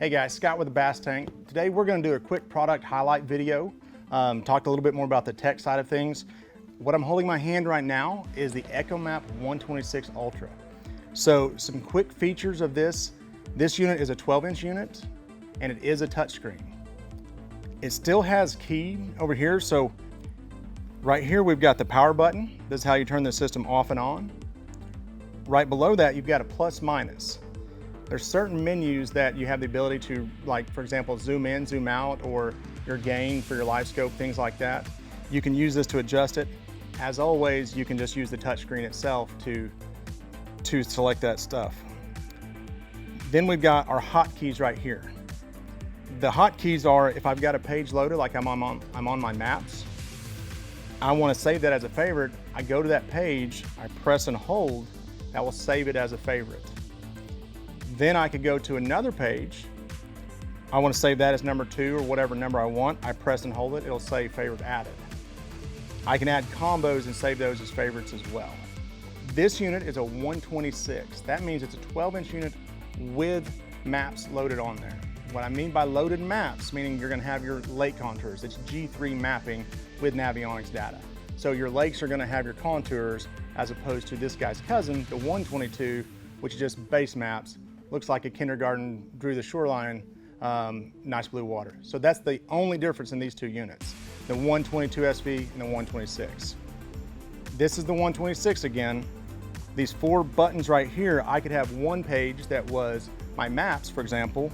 Hey guys, Scott with the Bass Tank. Today we're going to do a quick product highlight video, talk a little bit more about the tech side of things. What I'm holding in my hand right now is the ECHOMAP 126 Ultra. So some quick features of this. This unit is a 12-inch unit and it is a touchscreen. It still has key over here. So right here we've got the power button. This is how you turn the system off and on. Right below that you've got a plus minus. There's certain menus that you have the ability to, like for example, zoom in, zoom out, or your gain for your live scope, things like that. You can use this to adjust it. As always, you can just use the touchscreen itself to select that stuff. Then we've got our hotkeys right here. The hotkeys are, if I've got a page loaded, like I'm on my maps, I want to save that as a favorite. I go to that page, I press and hold, that will save it as a favorite. Then I could go to another page. I want to save that as number 2 or whatever number I want. I press and hold it, it'll say favorite added. I can add combos and save those as favorites as well. This unit is a 126. That means it's a 12-inch unit with maps loaded on there. What I mean by loaded maps, meaning you're going to have your lake contours. It's G3 mapping with Navionics data. So your lakes are going to have your contours as opposed to this guy's cousin, the 122, which is just base maps. Looks like a kindergarten drew the shoreline, nice blue water. So that's the only difference in these two units, the 122 SV and the 126. This is the 126 again. These 4 buttons right here, I could have one page that was my maps, for example.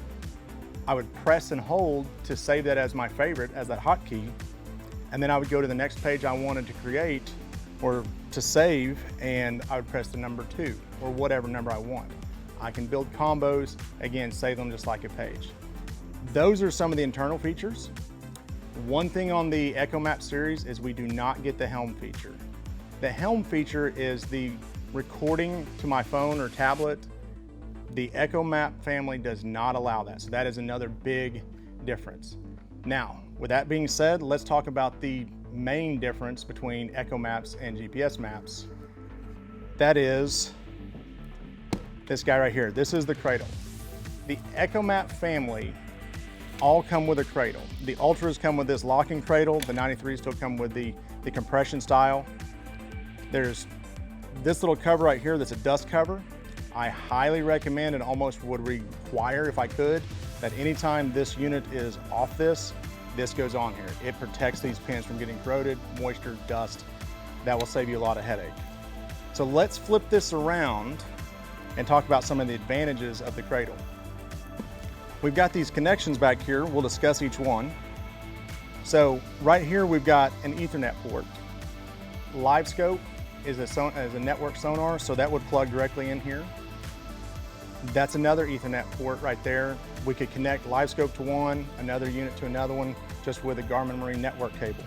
I would press and hold to save that as my favorite, as that hotkey. And then I would go to the next page I wanted to create or to save, and I would press the number 2 or whatever number I want. I can build combos, again, save them just like a page. Those are some of the internal features. One thing on the ECHOMAP series is we do not get the helm feature. The helm feature is the recording to my phone or tablet. The ECHOMAP family does not allow that, so that is another big difference. Now, with that being said, let's talk about the main difference between ECHOMAPs and GPS maps. That is this guy right here. This is the Cradle. The ECHOMAP family all come with a cradle. The Ultras come with this locking cradle. The 93s still come with the compression style. There's this little cover right here that's a dust cover. I highly recommend and almost would require, if I could, that anytime this unit is off this goes on here. It protects these pins from getting corroded, moisture, dust. That will save you a lot of headache. So let's flip this around and talk about some of the advantages of the Cradle. We've got these connections back here. We'll discuss each one. So right here we've got an Ethernet port. LiveScope is a network sonar, so that would plug directly in here. That's another Ethernet port right there. We could connect LiveScope to one, another unit to another one, just with a Garmin Marine network cable.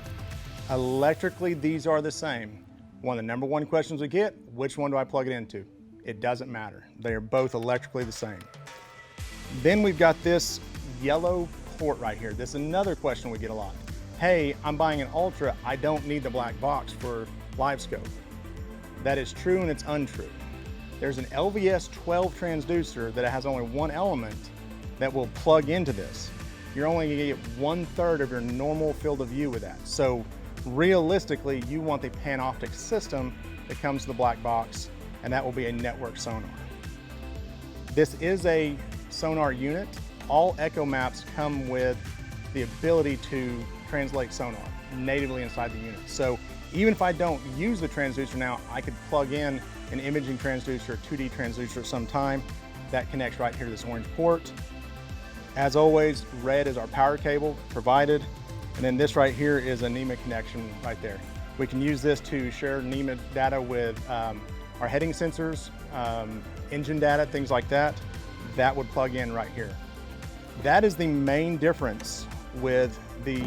Electrically, these are the same. One of the number 1 questions we get, which one do I plug it into? It doesn't matter. They are both electrically the same. Then we've got this yellow port right here. This is another question we get a lot. Hey, I'm buying an Ultra, I don't need the black box for LiveScope. That is true and it's untrue. There's an LVS 12 transducer that has only one element that will plug into this. You're only gonna get 1/3 of your normal field of view with that. So realistically, you want the Panoptic system that comes to the black box, and that will be a network sonar. This is a sonar unit. All ECHOMAPs come with the ability to translate sonar natively inside the unit. So even if I don't use the transducer now, I could plug in an imaging transducer, 2D transducer at some time. That connects right here to this orange port. As always, red is our power cable provided. And then this right here is a NEMA connection right there. We can use this to share NEMA data with our heading sensors, engine data, things like that. That would plug in right here. That is the main difference with the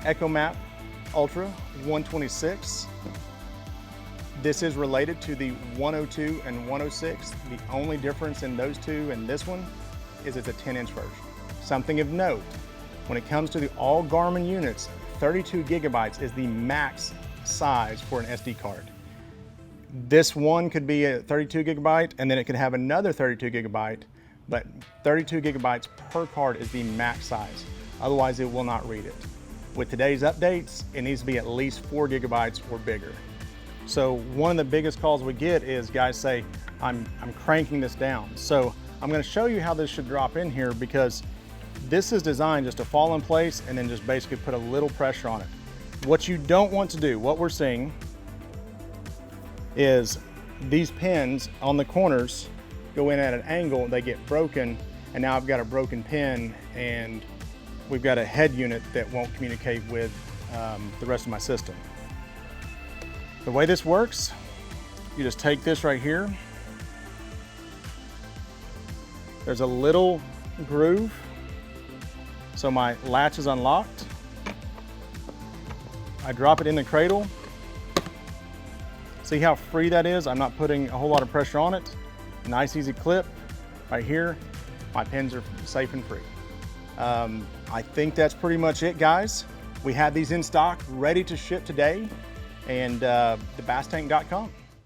ECHOMAP Ultra 126. This is related to the 102 and 106. The only difference in those two and this one is it's a 10-inch version. Something of note, when it comes to the all Garmin units, 32 gigabytes is the max size for an SD card. This one could be a 32 gigabyte and then it could have another 32 gigabyte, but 32 gigabytes per card is the max size. Otherwise, it will not read it. With today's updates, it needs to be at least 4 gigabytes or bigger. So one of the biggest calls we get is guys say, I'm cranking this down. So I'm gonna show you how this should drop in here, because this is designed just to fall in place and then just basically put a little pressure on it. What you don't want to do, what we're seeing, is these pins on the corners go in at an angle, they get broken, and now I've got a broken pin and we've got a head unit that won't communicate with the rest of my system. The way this works, you just take this right here. There's a little groove, so my latch is unlocked. I drop it in the cradle. See how free that is? I'm not putting a whole lot of pressure on it. Nice easy clip right here. My pins are safe and free. I think that's pretty much it, guys. We have these in stock, ready to ship today, and thebasstank.com.